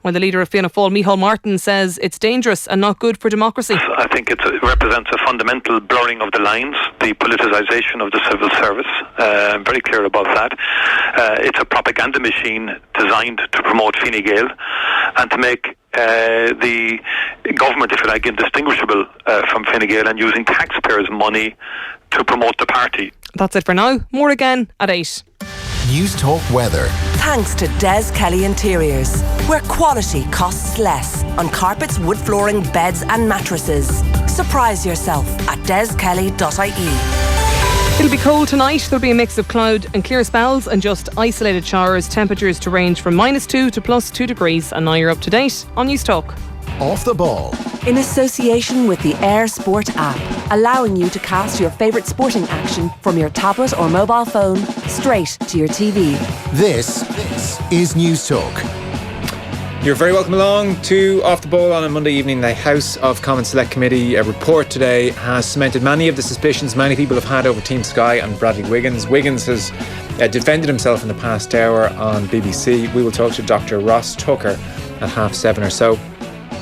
while the leader of Fianna Fáil, Micheál Martin, says it's dangerous and not good for democracy. I think it represents a fundamental blurring of the lines, the politicisation of the civil service. I'm very clear about that. It's a propaganda machine designed to promote Fine Gael and to make the government, if you like, indistinguishable from Fine Gael, and using taxpayers' money to promote the party. That's it for now. More again at 8. News Talk Weather. Thanks to Des Kelly Interiors, where quality costs less on carpets, wood flooring, beds and mattresses. Surprise yourself at deskelly.ie. It'll be cold tonight. There'll be a mix of cloud and clear spells and just isolated showers. Temperatures to range from -2 to +2 degrees. And now you're up to date on News Talk. Off the ball. In association with the Eir Sport app, allowing you to cast your favourite sporting action from your tablet or mobile phone straight to your TV. This is News Talk. You're very welcome along to Off the Ball on a Monday evening. The House of Commons Select Committee report today has cemented many of the suspicions many people have had over Team Sky and Bradley Wiggins. Wiggins has defended himself in the past hour on BBC. We will talk to Dr. Ross Tucker at 7:30 or so.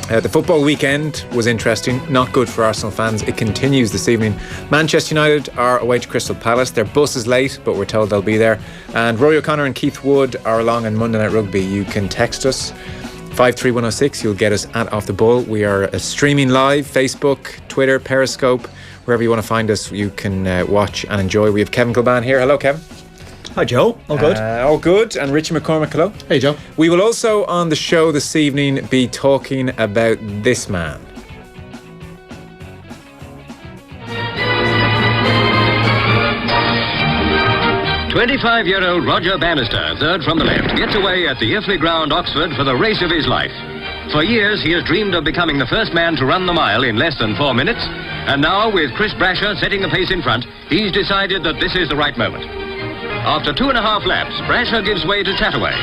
The football weekend was interesting, not good for Arsenal fans. It continues this evening. Manchester United are away to Crystal Palace. Their bus is late, but we're told they'll be there. And Rory O'Connor and Keith Wood are along on Monday Night Rugby. You can text us 53106. You'll get us at Off the Ball. We are streaming live, Facebook, Twitter, Periscope, wherever you want to find us. You can watch and enjoy. We have Kevin Kilban here. Hello, Kevin. Hi, Joe. All good? All good. And Richie McCormick, hello. Hey, Joe. We will also, on the show this evening, be talking about this man. "25-year-old Roger Bannister, third from the left, gets away at the Iffley Ground, Oxford, for the race of his life. For years, he has dreamed of becoming the first man to run the mile in less than 4 minutes, and now, with Chris Brasher setting the pace in front, he's decided that this is the right moment. After 2.5 laps, Brasher gives way to Chataway.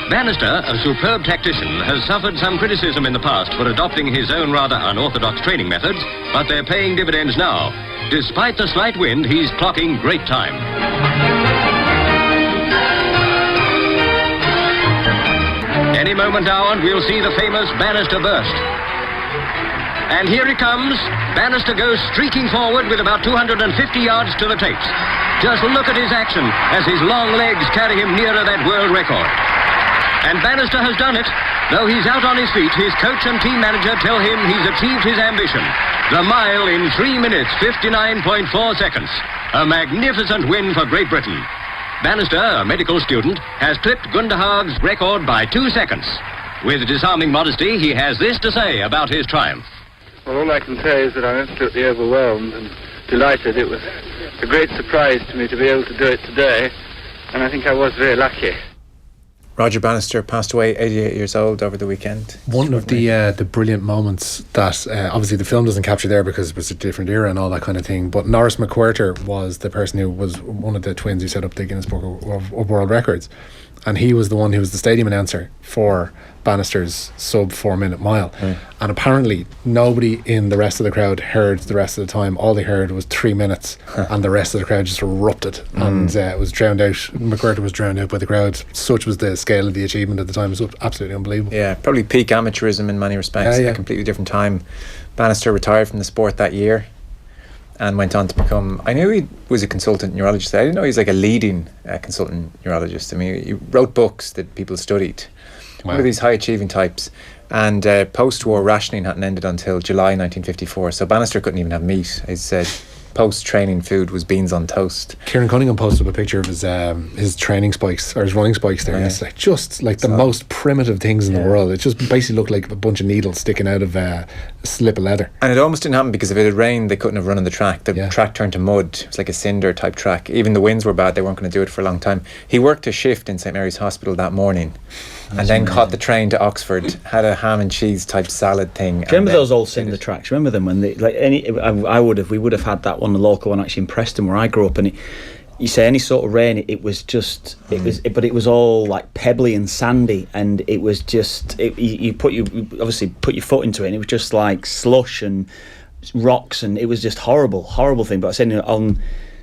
Bannister, a superb tactician, has suffered some criticism in the past for adopting his own rather unorthodox training methods, but they're paying dividends now. Despite the slight wind, he's clocking great time. Any moment now, and we'll see the famous Bannister burst. And here he comes. Bannister goes streaking forward with about 250 yards to the tapes. Just look at his action as his long legs carry him nearer that world record. And Bannister has done it. Though he's out on his feet, his coach and team manager tell him he's achieved his ambition. The mile in 3 minutes, 59.4 seconds. A magnificent win for Great Britain. Bannister, a medical student, has clipped Gunderhaug's record by 2 seconds. With disarming modesty, he has this to say about his triumph. Well, all I can say is that I'm absolutely overwhelmed and delighted. It was a great surprise to me to be able to do it today, and I think I was very lucky. Roger Bannister passed away, 88 years old, over the weekend. One of the brilliant moments that obviously the film doesn't capture there because it was a different era and all that kind of thing, but Norris McWhirter was the person who was one of the twins who set up the Guinness Book of World Records, and he was the one who was the stadium announcer for Bannister's sub 4 minute mile. And apparently nobody in the rest of the crowd heard the rest of the time. All they heard was 3 minutes and the rest of the crowd just erupted and it was drowned out. McWhirter was drowned out by the crowd. Such was the scale of the achievement at the time. It was absolutely unbelievable. Yeah, probably peak amateurism in many respects. A completely different time. Bannister retired from the sport that year and went on to become, I knew he was a consultant neurologist. I didn't know he was like a leading consultant neurologist. I mean, he wrote books that people studied. One of these high achieving types. And post-war rationing hadn't ended until July 1954, so Bannister couldn't even have meat. He said post-training food was beans on toast. Kieran Cunningham posted up a picture of his training spikes or his running spikes there, and it's like just like the most primitive things in the world. It just basically looked like a bunch of needles sticking out of a slip of leather. And it almost didn't happen because if it had rained, they couldn't have run on the track. The track turned to mud. It was like a cinder type track. Even the winds were bad. They weren't going to do it for a long time. He worked a shift in St Mary's Hospital that morning. And then caught the train to Oxford, had a ham and cheese type salad thing. Do you remember those old cinder tracks? Remember them when they we would have had that one, the local one actually in Preston where I grew up, and you say any sort of rain, it was just but it was all like pebbly and sandy, and it was just you obviously put your foot into it, and it was just like slush and rocks, and it was just horrible thing. But I said on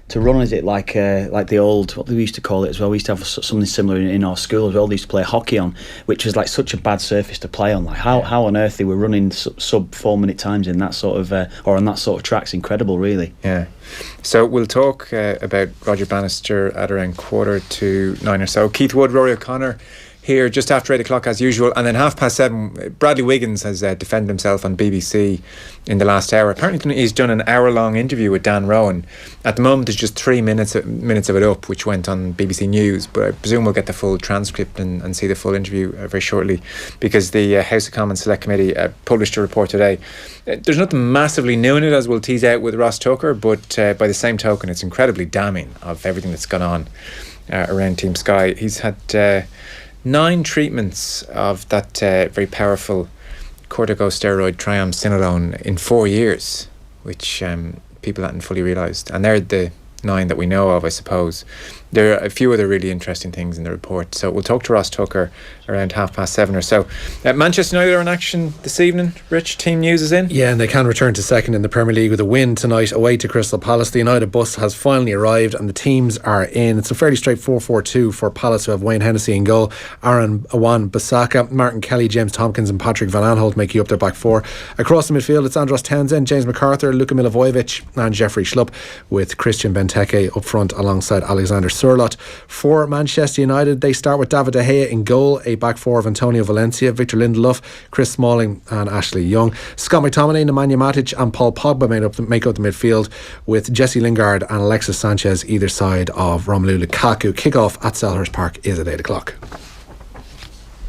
to run, is it like the old, what we used to call it as well? We used to have something similar in our school as well. They used to play hockey on, which was like such a bad surface to play on. Like how on earth they were running sub 4 minute times in that sort of or on that sort of track's incredible, really. Yeah. So we'll talk about Roger Bannister at around 8:45 or so. Keith Wood, Rory O'Connor here just after 8 o'clock as usual, and then 7:30 Bradley Wiggins has defended himself on BBC in the last hour. Apparently he's done an hour-long interview with Dan Rowan. At the moment there's just 3 minutes of it up, which went on BBC News, but I presume we'll get the full transcript and see the full interview very shortly, because the House of Commons Select Committee published a report today. There's nothing massively new in it, as we'll tease out with Ross Tucker, but by the same token it's incredibly damning of everything that's gone on around Team Sky. He's had 9 treatments of that very powerful corticosteroid triamcinolone in 4 years, which people hadn't fully realised. And they're the 9 that we know of, I suppose. There are a few other really interesting things in the report. So we'll talk to Ross Tucker around 7:30 or so. Manchester United are in action this evening. Rich, team news is in. Yeah, and they can return to second in the Premier League with a win tonight away to Crystal Palace. The United bus has finally arrived and the teams are in. It's a fairly straight 4-4-2 for Palace, who have Wayne Hennessy in goal, Aaron Wan-Bissaka, Martin Kelly, James Tompkins and Patrick Van Aanholt making up their back four. Across the midfield it's Andros Townsend, James McArthur, Luka Milivojevic and Jeffrey Schlupp, with Christian Benteke up front alongside Alexander Sørloth. For Manchester United, they start with David De Gea in goal, a back four of Antonio Valencia, Victor Lindelof, Chris Smalling and Ashley Young. Scott McTominay, Nemanja Matic and Paul Pogba make up the midfield, with Jesse Lingard and Alexis Sanchez either side of Romelu Lukaku. Kick-off at Selhurst Park is at 8 o'clock.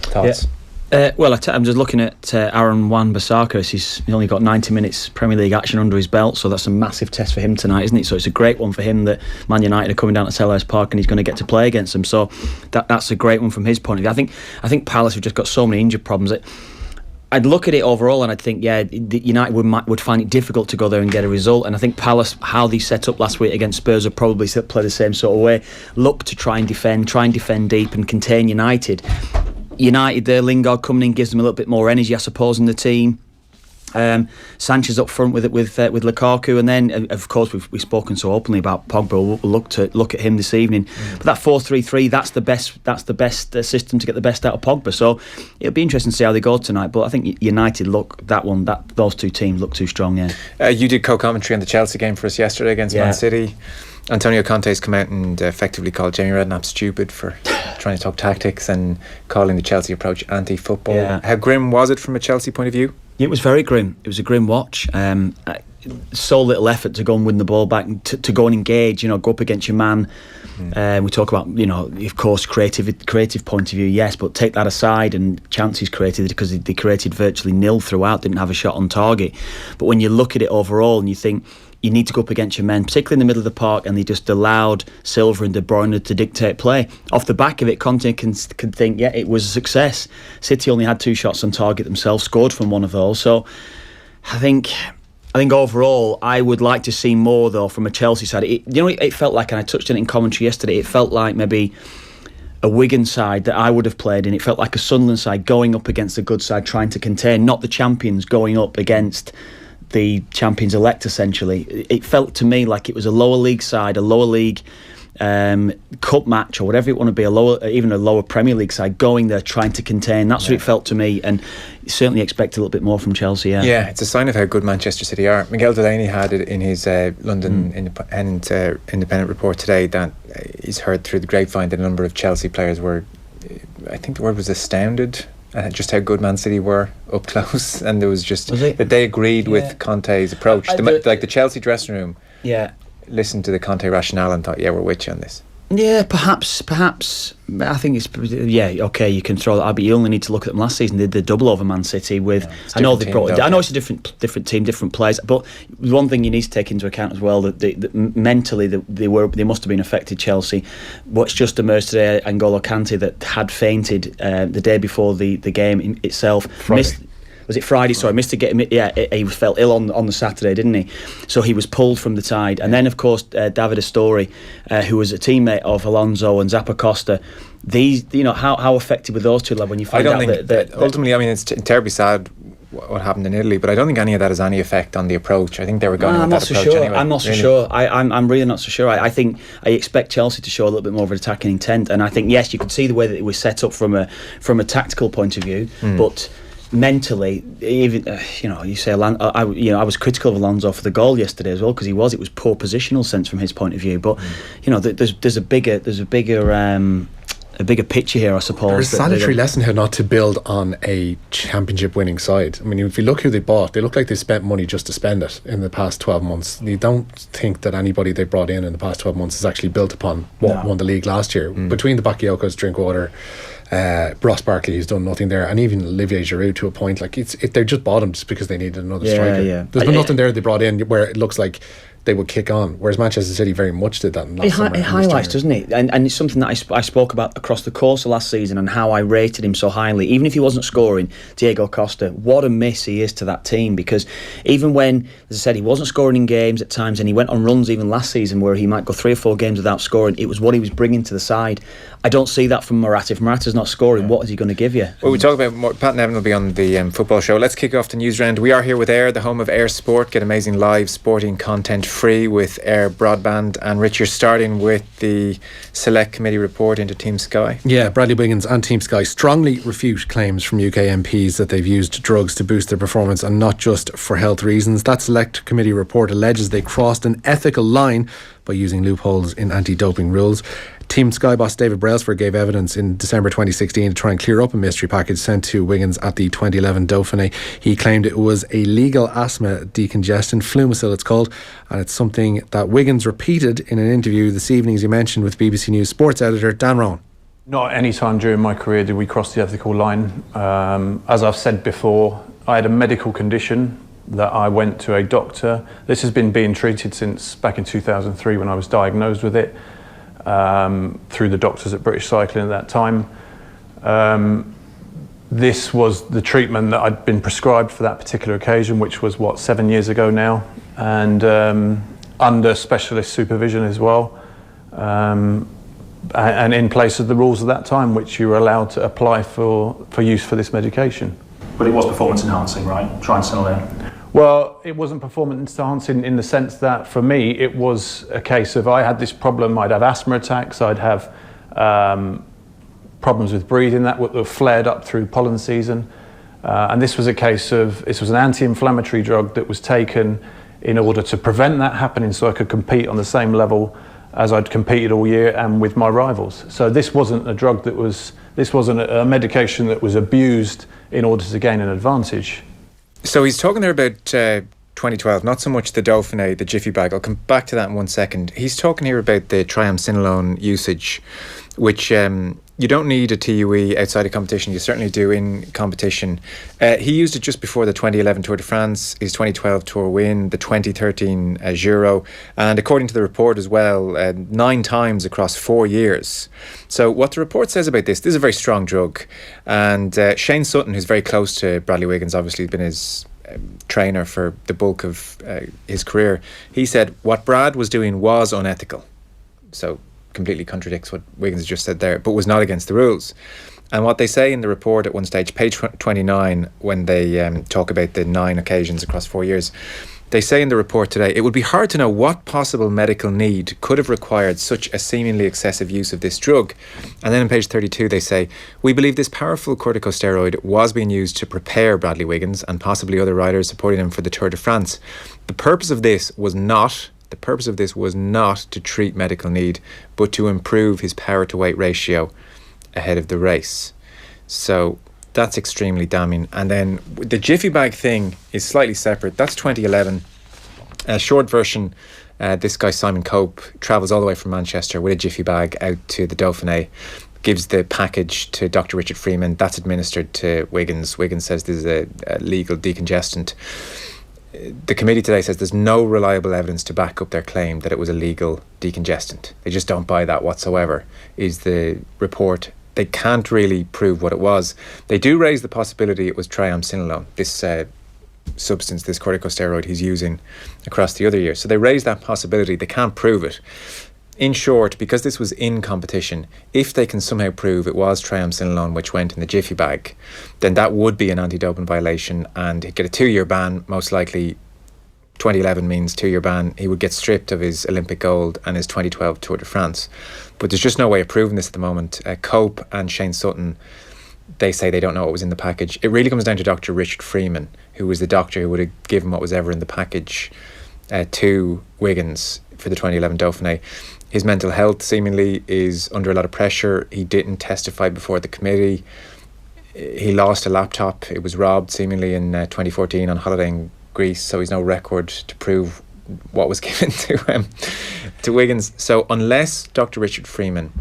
Thoughts? Yeah. I'm just looking at Aaron Wan-Bissaka. He's only got 90 minutes Premier League action under his belt, so that's a massive test for him tonight, isn't it? So it's a great one for him that Man United are coming down to Selhurst Park and he's going to get to play against them. So that's a great one from his point of view. I think Palace have just got so many injured problems. I'd look at it overall and I'd think, United would find it difficult to go there and get a result. And I think Palace, how they set up last week against Spurs, will probably play the same sort of way. Look to try and defend deep and contain United. United there, Lingard coming in gives them a little bit more energy, I suppose, in the team. Sanchez up front with Lukaku, and then of course we've spoken so openly about Pogba. We'll look at him this evening. But that 4-3-3, that's the best system to get the best out of Pogba. So it'll be interesting to see how they go tonight. But I think United those two teams look too strong. Yeah. You did co-commentary on the Chelsea game for us yesterday against Man City. Antonio Conte's come out and effectively called Jamie Redknapp stupid for trying to talk tactics and calling the Chelsea approach anti-football. Yeah. How grim was it from a Chelsea point of view? It was very grim. It was a grim watch. So little effort to go and win the ball back, to go and engage, go up against your man. We talk about, of course, creative point of view, yes, but take that aside and chances created, because they created virtually nil throughout, didn't have a shot on target. But when you look at it overall and you think, you need to go up against your men, particularly in the middle of the park, and they just allowed Silva and De Bruyne to dictate play. Off the back of it, Conte can think, it was a success. City only had 2 shots on target themselves, scored from one of those. So I think overall, I would like to see more though from a Chelsea side. It felt like, and I touched on it in commentary yesterday, it felt like maybe a Wiggins side that I would have played in. It felt like a Sunderland side going up against a good side, trying to contain, not the champions going up against the champions elect. Essentially, it felt to me like it was a lower league side, a lower league cup match or whatever it want to be, even a lower Premier League side going there trying to contain. That's what it felt to me, and certainly expect a little bit more from Chelsea. Yeah, it's a sign of how good Manchester City are. Miguel Delaney had it in his London Independent report today that he's heard through the grapevine that a number of Chelsea players were, I think the word was astounded at just how good Man City were up close, and there was just that they agreed with Conte's approach. Like the Chelsea dressing room listened to the Conte rationale and thought, we're with you on this. Yeah, perhaps. I think it's okay. You can throw that out, but you only need to look at them last season. They did double over Man City with. I know they brought. I know it's a different team, different players. But one thing you need to take into account as well that mentally they must have been affected. Chelsea. What's just emerged today, N'Golo Kante that had fainted the day before the game itself. Was it Friday? Sorry, missed to get him. Yeah, he felt ill on the Saturday, didn't he? So he was pulled from the side. And then, of course, David Astori, who was a teammate of Alonso and Zappacosta. These, how effective were those two? Like when you find out that ultimately, I mean, it's terribly sad what happened in Italy, but I don't think any of that has any effect on the approach. I think they were going with that approach anyway. I'm not so sure. I'm really not so sure. I think I expect Chelsea to show a little bit more of an attacking intent, and I think yes, you could see the way that it was set up from a tactical point of view, but mentally, even you say I was critical of Alonso for the goal yesterday as well, because it was poor positional sense from his point of view. But there's a bigger picture here, I suppose. There's a salutary lesson here not to build on a championship winning side. I mean, if you look who they bought, they look like they spent money just to spend it in the past 12 months. You don't think that anybody they brought in the past 12 months has actually built upon what won the league last year. Between the Bakayoko's, Drinkwater, Ross Barkley, who's done nothing there, and even Olivier Giroud to a point. Like they just bought him just because they needed another striker. There's been nothing there they brought in where it looks like they would kick on, whereas Manchester City very much did that in last summer. It highlights, doesn't it? And it's something that I spoke about across the course of last season, and how I rated him so highly. Even if he wasn't scoring, Diego Costa, what a miss he is to that team, because even when, as I said, he wasn't scoring in games at times, and he went on runs even last season where he might go 3 or 4 games without scoring, it was what he was bringing to the side. I don't see that from Morata. If Morata's not scoring, what is he going to give you? Well, we talk about more. Pat Nevin will be on the football show. Let's kick off the news round. We are here with Eir, the home of Eir Sport. Get amazing live sporting content free with Eir Broadband. And Rich, you're starting with the Select Committee report into Team Sky. Yeah, Bradley Wiggins and Team Sky strongly refute claims from UK MPs that they've used drugs to boost their performance and not just for health reasons. That Select Committee report alleges they crossed an ethical line by using loopholes in anti-doping rules. Team Sky boss David Brailsford gave evidence in December 2016 to try and clear up a mystery package sent to Wiggins at the 2011 Dauphiné. He claimed it was a legal asthma decongestant, Flumicil it's called, and it's something that Wiggins repeated in an interview this evening, as you mentioned, with BBC News sports editor Dan Rowan. Not any time during my career did we cross the ethical line. As I've said before, I had a medical condition that I went to a doctor. This has been being treated since back in 2003 when I was diagnosed with it. Through the doctors at British Cycling at that time. This was the treatment that I'd been prescribed for that particular occasion, which was 7 years ago now, and under specialist supervision as well, and in place of the rules of that time, which you were allowed to apply for use for this medication. But it was performance enhancing, right? Try and settle down. Well, it wasn't performance enhancing in the sense that for me it was a case of I had this problem. I'd have asthma attacks, I'd have problems with breathing that were flared up through pollen season, and this was a case of this was an anti-inflammatory drug that was taken in order to prevent that happening, so I could compete on the same level as I'd competed all year and with my rivals. So this wasn't a medication that was abused in order to gain an advantage. So he's talking there about 2012, not so much the Dauphiné, the Jiffy Bag. I'll come back to that in 1 second. He's talking here about the triamcinolone usage, which you don't need a TUE outside of competition. You certainly do in competition. He used it just before the 2011 Tour de France, his 2012 Tour win, the 2013 Giro, and according to the report as well, 9 times across 4 years. So what the report says about this is a very strong drug. And Shane Sutton, who's very close to Bradley Wiggins, obviously has been his trainer for the bulk of his career, he said what Brad was doing was unethical. So completely contradicts what Wiggins just said there, but was not against the rules. And what they say in the report at one stage, page 29, when they talk about the 9 occasions across 4 years, they say in the report today, it would be hard to know what possible medical need could have required such a seemingly excessive use of this drug. And then on page 32 they say, we believe this powerful corticosteroid was being used to prepare Bradley Wiggins and possibly other riders supporting him for the Tour de France. The purpose of this was not to treat medical need, but to improve his power to weight ratio ahead of the race. So that's extremely damning. And then the Jiffy Bag thing is slightly separate. That's 2011. A short version, this guy Simon Cope travels all the way from Manchester with a Jiffy Bag out to the Dauphiné, gives the package to Dr. Richard Freeman. That's administered to Wiggins. Wiggins says this is a legal decongestant. The committee today says there's no reliable evidence to back up their claim that it was a legal decongestant. They just don't buy that whatsoever, is the report. They can't really prove what it was. They do raise the possibility it was triamcinolone, this substance, this corticosteroid he's using across the other year. So they raise that possibility. They can't prove it. In short, because this was in competition, if they can somehow prove it was triamcinolone which went in the jiffy bag, then that would be an anti-doping violation and he'd get a 2-year ban, most likely. 2011 means 2-year ban. He would get stripped of his Olympic gold and his 2012 Tour de France. But there's just no way of proving this at the moment. Cope and Shane Sutton, they say they don't know what was in the package. It really comes down to Dr. Richard Freeman, who was the doctor who would have given what was ever in the package to Wiggins for the 2011 Dauphiné. His mental health seemingly is under a lot of pressure. He didn't testify before the committee. He lost a laptop. It was robbed seemingly in 2014 on holiday in Greece, so he's no record to prove what was given to Wiggins. So unless Dr. Richard Freeman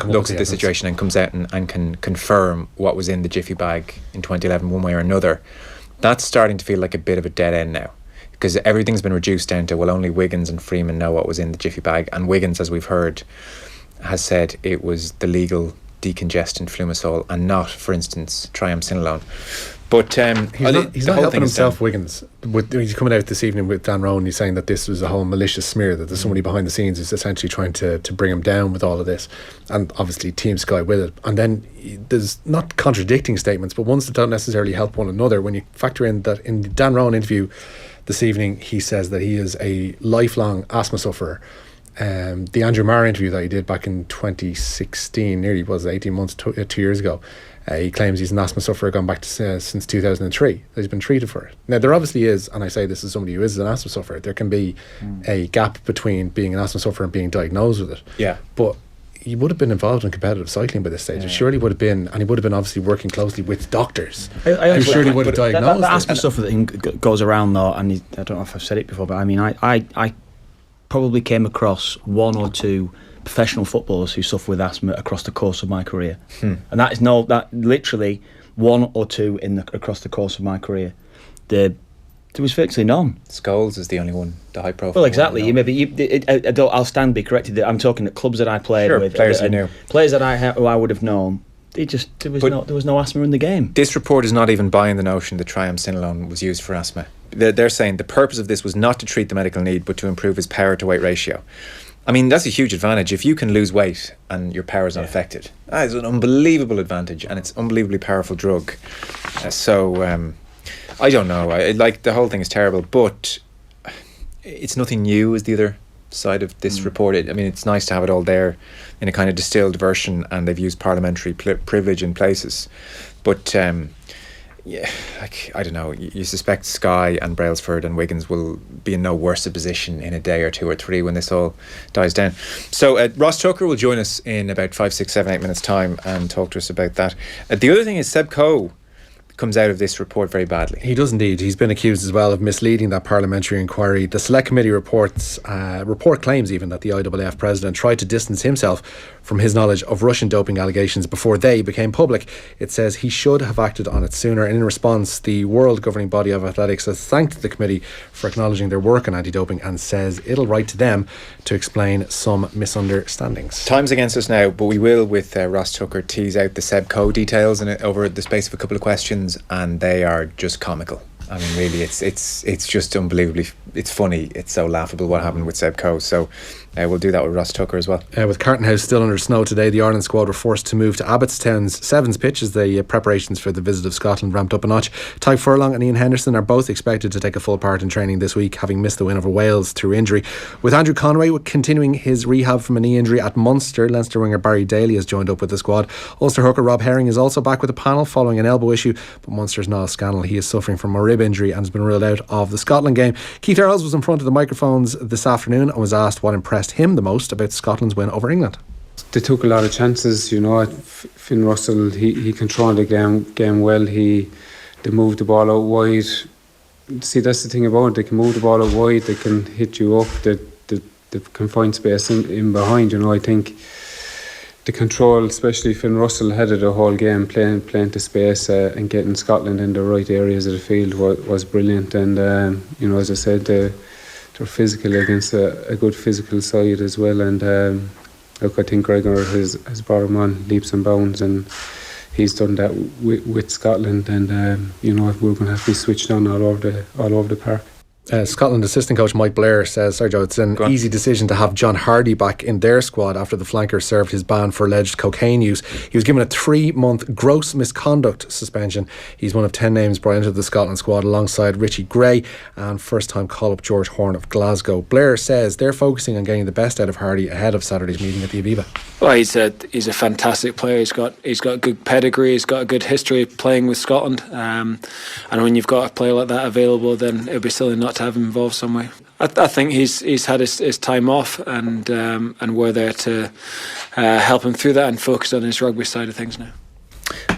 looks at the situation and comes out and can confirm what was in the jiffy bag in 2011 one way or another, that's starting to feel like a bit of a dead end now, because everything's been reduced down to, well, only Wiggins and Freeman know what was in the jiffy bag, and Wiggins, as we've heard, has said it was the legal decongestant Flumasol and not, for instance, triamcinolone. But he's not helping himself, Wiggins. He's coming out this evening with Dan Rowan. He's saying that this was a whole malicious smear, that there's somebody behind the scenes who's essentially trying to bring him down with all of this, and obviously Team Sky with it. And then there's not contradicting statements, but ones that don't necessarily help one another. When you factor in that in the Dan Rowan interview this evening, he says that he is a lifelong asthma sufferer. The Andrew Marr interview that he did back in 2016, nearly was 18 months, 2 years ago, he claims he's an asthma sufferer gone back to since 2003. He's been treated for it. Now, there obviously is, and I say this as somebody who is an asthma sufferer, there can be a gap between being an asthma sufferer and being diagnosed with it. Yeah. But he would have been involved in competitive cycling by this stage. It surely would have been, and he would have been obviously working closely with doctors who surely would have diagnosed that asthma suffer thing goes around though, and I don't know if I've said it before, but I mean, I probably came across 1 or 2 professional footballers who suffer with asthma across the course of my career, and that literally 1 or 2 across the course of my career. There was virtually none. Scholes is the only one, the high profile. Well, exactly. I'll stand to be corrected. I'm talking at clubs that I played with, players you knew, players that who I would have known. There was no asthma in the game. This report is not even buying the notion that triamcinolone was used for asthma. They're saying the purpose of this was not to treat the medical need, but to improve his power to weight ratio. I mean, that's a huge advantage. If you can lose weight and your power is not affected, that is an unbelievable advantage, and it's an unbelievably powerful drug. I don't know. The whole thing is terrible, but it's nothing new, is the other side of this report. It's nice to have it all there in a kind of distilled version, and they've used parliamentary privilege in places. But I don't know. You suspect Sky and Brailsford and Wiggins will be in no worse a position in a day or 2 or 3 when this all dies down. So Ross Tucker will join us in about 5, 6, 7, 8 minutes time and talk to us about that. The other thing is Seb Coe comes out of this report very badly. He does indeed. He's been accused as well of misleading that parliamentary inquiry. The select committee report claims even that the IAAF president tried to distance himself from his knowledge of Russian doping allegations before they became public. It says he should have acted on it sooner, and in response the world governing body of athletics has thanked the committee for acknowledging their work on anti-doping and says it'll write to them to explain some misunderstandings. Time's against us now, but we will, with Ross Tucker, tease out the Seb Coe details over the space of a couple of questions, and they are just comical. I mean, really, it's just unbelievably, it's funny, it's so laughable what happened with Seb Coe. So we'll do that with Ross Tucker as well. With Carton House still under snow today, the Ireland squad were forced to move to Abbottstown's Sevens pitch as the preparations for the visit of Scotland ramped up a notch. Ty Furlong and Ian Henderson are both expected to take a full part in training this week, having missed the win over Wales through injury. With Andrew Conway continuing his rehab from a knee injury at Munster, Leinster winger Barry Daly has joined up with the squad. Ulster hooker Rob Herring is also back with the panel following an elbow issue, but Munster's Niall Scannell, he is suffering from a rib injury and has been ruled out of the Scotland game. Keith Earls was in front of the microphones this afternoon and was asked what impressed him the most about Scotland's win over England. They took a lot of chances, Finn Russell, he controlled the game well. They moved the ball out wide. See, that's the thing about it. They can move the ball out wide, they can hit you up, they can find space in behind. I think the control, especially Finn Russell, had it the whole game, playing to space and getting Scotland in the right areas of the field was brilliant. And as I said, they're physical against a good physical side as well. And I think Gregor has brought him on leaps and bounds, and he's done that with Scotland. And we're going to have to be switched on all over the park. Scotland assistant coach Mike Blair says, sorry Joe, it's an easy decision to have John Hardy back in their squad after the flanker served his ban for alleged cocaine use. He was given a 3-month gross misconduct suspension. He's one of 10 names brought into the Scotland squad alongside Richie Gray and first-time call-up George Horne of Glasgow. Blair says they're focusing on getting the best out of Hardy ahead of Saturday's meeting at the Aviva. Well, he's a fantastic player. He's got good pedigree. He's got a good history of playing with Scotland. And when you've got a player like that available, then it would be silly not to have him involved some way. I think he's had his time off, and we're there to help him through that and focus on his rugby side of things now.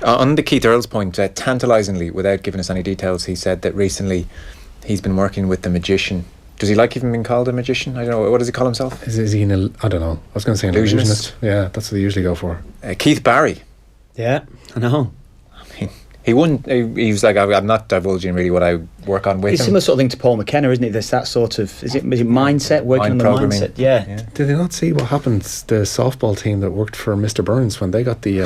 On the Keith Earls point, tantalisingly, without giving us any details, he said that recently he's been working with the magician. Does he like even being called a magician? I don't know. What does he call himself? Is he I don't know. I was going to say an illusionist. Yeah, that's what they usually go for. Keith Barry. Yeah, I know. He wouldn't. He was like, I'm not divulging really what I work on with him. It's a similar sort of thing to Paul McKenna, isn't it? There's that sort of is it mindset, working on the mindset. Yeah. Did they not see what happened? The softball team that worked for Mr. Burns when they got the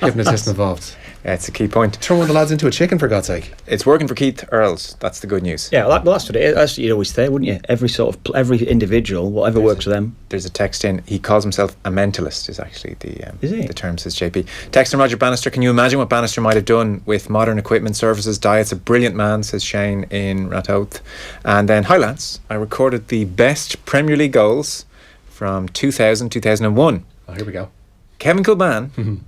hypnotist involved. Yeah, it's a key point. Throw one of the lads into a chicken, for God's sake. It's working for Keith Earls. That's the good news. Yeah, well, that's what it is. That's what you'd always say, wouldn't you? Every individual, whatever works for them. There's a text in. He calls himself a mentalist. Is actually the term, says JP. Text from Roger Bannister. Can you imagine what Bannister might have done with modern equipment, services, diets? A brilliant man, says Shane in Ratoath. And then, hi lads, I recorded the best Premier League goals from 2000-2001. Oh, here we go. Kevin Kilban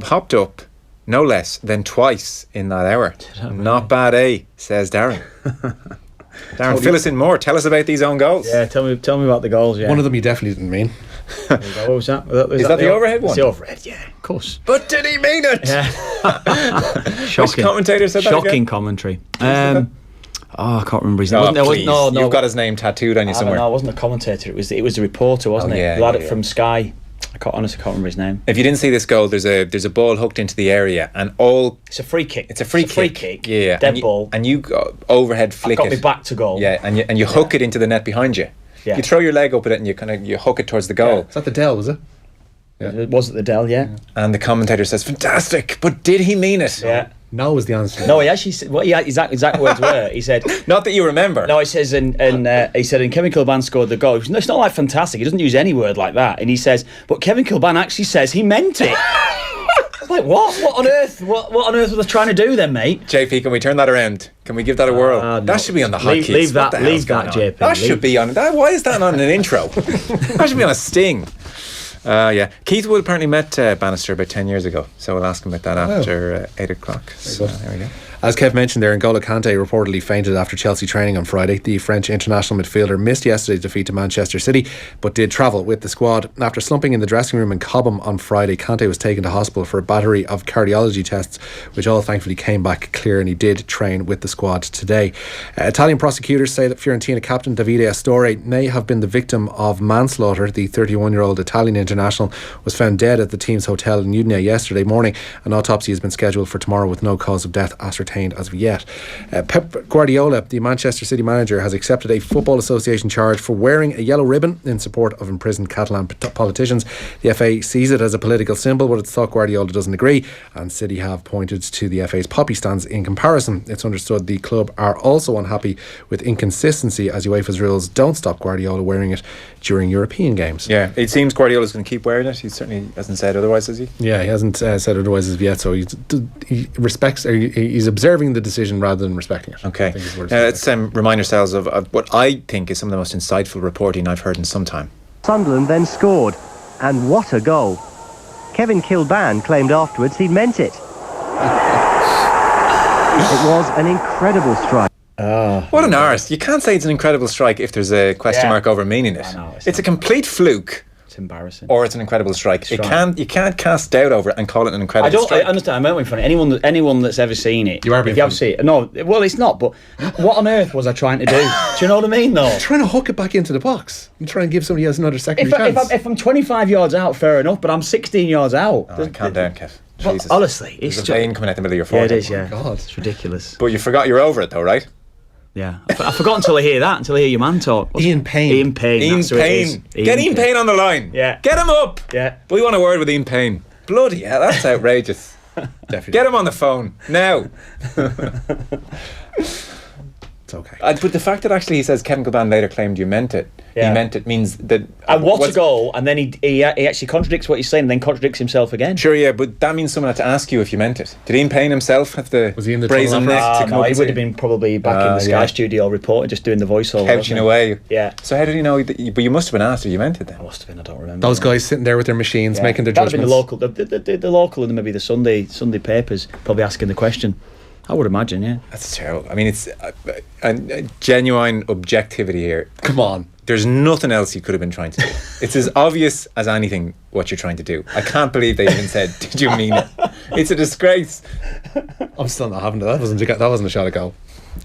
hopped up no less than twice in that hour. Not bad, says Darren. Darren, fill us in more. Tell us about these own goals. Yeah, tell me about the goals. Yeah, one of them you definitely didn't mean. What was that? Is that the overhead one? It's the overhead, yeah, of course. But did he mean it? Yeah. Shocking. Which commentator said that? Shocking commentary. I can't remember his name. No, you've got his name tattooed on you somewhere. No, it wasn't a commentator. It was the reporter, wasn't it? Yeah, the lad from Sky. Honestly, I can't remember his name. If you didn't see this goal, there's a ball hooked into the area, and it's a free kick. It's a free kick. Yeah, dead ball. And you overhead flick I've got me back to goal. Yeah, and you hook it into the net behind you. Yeah. You throw your leg up at it, and you hook it towards the goal. Yeah. Is that the Dell? Was it? Yeah. It was at the Dell. Yeah. And the commentator says, "Fantastic," but did he mean it? Yeah. No was the answer. No, he actually said what his exact words were. He said, "Not that you remember." No, he says, and he said, and Kevin Kilban scored the goal. It's not like fantastic. He doesn't use any word like that. And he says, but Kevin Kilban actually says he meant it. Like what? What on earth? What on earth was I trying to do then, mate? JP, can we turn that around? Can we give that a whirl? No. That should be on the hotkeys. Leave that, JP. That should be on. Why is that on an intro? That should be on a sting. Yeah, Keith Wood apparently met Bannister about 10 years ago, so we'll ask him about that after 8 o'clock. So there we go. As Kev mentioned there, N'Golo Kante reportedly fainted after Chelsea training on Friday. The French international midfielder missed yesterday's defeat to Manchester City, but did travel with the squad. After slumping in the dressing room in Cobham on Friday, Kante was taken to hospital for a battery of cardiology tests, which all thankfully came back clear, and he did train with the squad today. Italian prosecutors say that Fiorentina captain Davide Astore may have been the victim of manslaughter. The 31-year-old Italian international was found dead at the team's hotel in Udine yesterday morning. An autopsy has been scheduled for tomorrow with no cause of death ascertained as of yet. Pep Guardiola, the Manchester City manager, has accepted a Football Association charge for wearing a yellow ribbon in support of imprisoned Catalan politicians. The FA sees it as a political symbol, but it's thought Guardiola doesn't agree, and City have pointed to the FA's poppy stands in comparison. It's understood the club are also unhappy with inconsistency, as UEFA's rules don't stop Guardiola wearing it during European games. Yeah, it seems Guardiola's going to keep wearing it. He certainly hasn't said otherwise, has he? Yeah, he hasn't said otherwise as of yet, so he respects, he's observing the decision rather than respecting it. Okay, let's remind ourselves of what I think is some of the most insightful reporting I've heard in some time. Sunderland then scored, and what a goal. Kevin Kilban claimed afterwards he meant it. It was an incredible strike. What an arse. You can't say it's an incredible strike if there's a question mark over meaning it. It's a complete fluke. It's embarrassing. Or it's an incredible strike. You can't cast doubt over it and call it an incredible strike. I understand. I'm not being funny. Anyone that's ever seen it, you are being if you have seen it. No, well, it's not. But what on earth was I trying to do? Do you know what I mean? Though, trying to hook it back into the box and try and give somebody else another second chance. If I'm 25 yards out, fair enough. But I'm 16 yards out. Calm down, Kev. Jesus. Honestly, it's just a vein coming out the middle of your forehead. Yeah, it is. Yeah, God, it's ridiculous. But you forgot you're over it, though, right? Yeah, I forgot until I hear that. Until I hear your man talk. Ian Payne. Ian Payne. Get Ian Payne on the line. Yeah. Get him up. Yeah. We want a word with Ian Payne. Bloody hell, that's outrageous. Definitely. Get him on the phone now. It's It's okay. But the fact that actually he says Kevin Kilbane later claimed you meant it. Yeah. He meant it means that. And what a goal! And then he actually contradicts what he's saying, and then contradicts himself again. Sure, yeah, but that means someone had to ask you if you meant it. Did Ian Payne himself have the brazen neck to come no, up? He would have been probably back in the Sky studio reporting, just doing the voiceover. Couching away. Yeah. So how did he know? But you must have been asked if you meant it then. I must have been. I don't remember. Those guys sitting there with their machines making their That'd judgments. have been the local, and maybe the Sunday papers probably asking the question. I would imagine, yeah. That's terrible. I mean, it's a genuine objectivity here. Come on. There's nothing else you could have been trying to do. It's as obvious as anything what you're trying to do. I can't believe they even said, "Did you mean it?" It's a disgrace. I'm still not having that. That wasn't a shot at goal.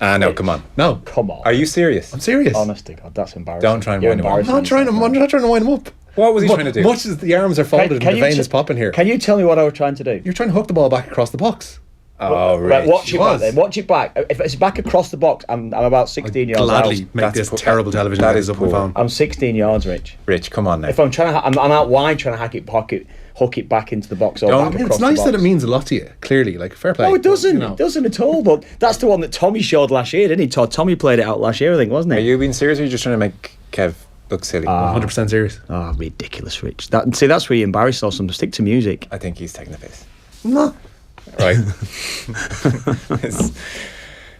No, come on. No. Come on. Are you serious? I'm serious. Honest to God, that's embarrassing. Don't try and wind him up. I'm not trying to wind him up. What was he trying to do? Much as the arms are folded and the vein is popping here. Can you tell me what I was trying to do? You're trying to hook the ball back across the box. Oh, right. Rich. Watch it back then. Watch it back. If it's back across the box, I'm about 16 yards out. Gladly make this terrible television. That is up my phone. I'm 16 yards, Rich. Rich, come on now. If I'm trying to, I'm out wide trying to hook it back into the box. Or back It's nice that it means a lot to you. Clearly, like fair play. No, it doesn't. But, It doesn't at all. But that's the one that Tommy showed last year, didn't he? Tommy played it out last year, I think, wasn't it? Are you being serious, or are you just trying to make Kev look silly? 100% serious. Oh, ridiculous, Rich. That's where you embarrass yourself. Stick to music. I think he's taking the piss. No. Right.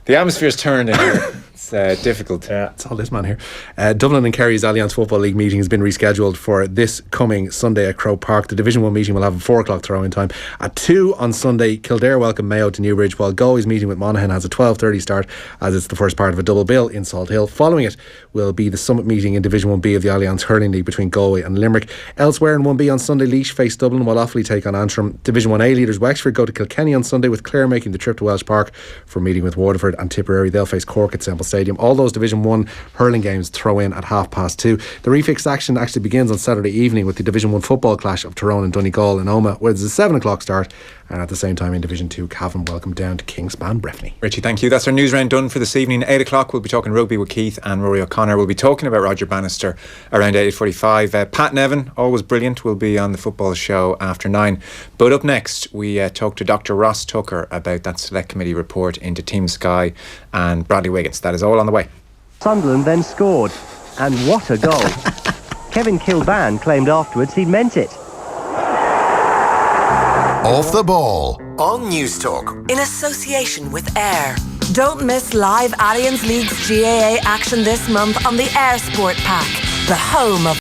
The atmosphere's turned in here. It's difficult. Yeah, it's all this man here. Dublin and Kerry's Alliance Football League meeting has been rescheduled for this coming Sunday at Croke Park. The Division 1 meeting will have a 4 o'clock throw-in time. At 2 on Sunday, Kildare welcome Mayo to Newbridge, while Galway's meeting with Monaghan has a 12:30 start, as it's the first part of a double bill in Salt Hill. Following it will be the summit meeting in Division 1B of the Alliance Hurling League between Galway and Limerick. Elsewhere in 1B on Sunday, Laois face Dublin, while Offaly take on Antrim. Division 1A leaders Wexford go to Kilkenny on Sunday, with Clare making the trip to Welsh Park for a meeting with Waterford, and Tipperary they'll face Cork at Semple Stadium. All those Division 1 hurling games throw in at 2:30. The refixed action actually begins on Saturday evening with the Division 1 football clash of Tyrone and Donegal in Omagh, where there's a 7 o'clock start, and at the same time in Division 2 Cavan welcome down to Kingspan Breffni. Richie, thank you. That's our news round done for this evening. 8 o'clock we'll be talking rugby with Keith and Rory O'Connor. We'll be talking about Roger Bannister around 8:45. Pat Nevin, always brilliant, will be on the football show after 9. But up next we talk to Dr. Ross Tucker about that select committee report into Team Sky and Bradley Wiggins. That is all on the way. Sunderland then scored, and what a goal. Kevin Kilbane claimed afterwards he meant it. Off the Ball on News Talk. In association with Eir. Don't miss live Allianz League's GAA action this month on the Eir Sport Pack, the home of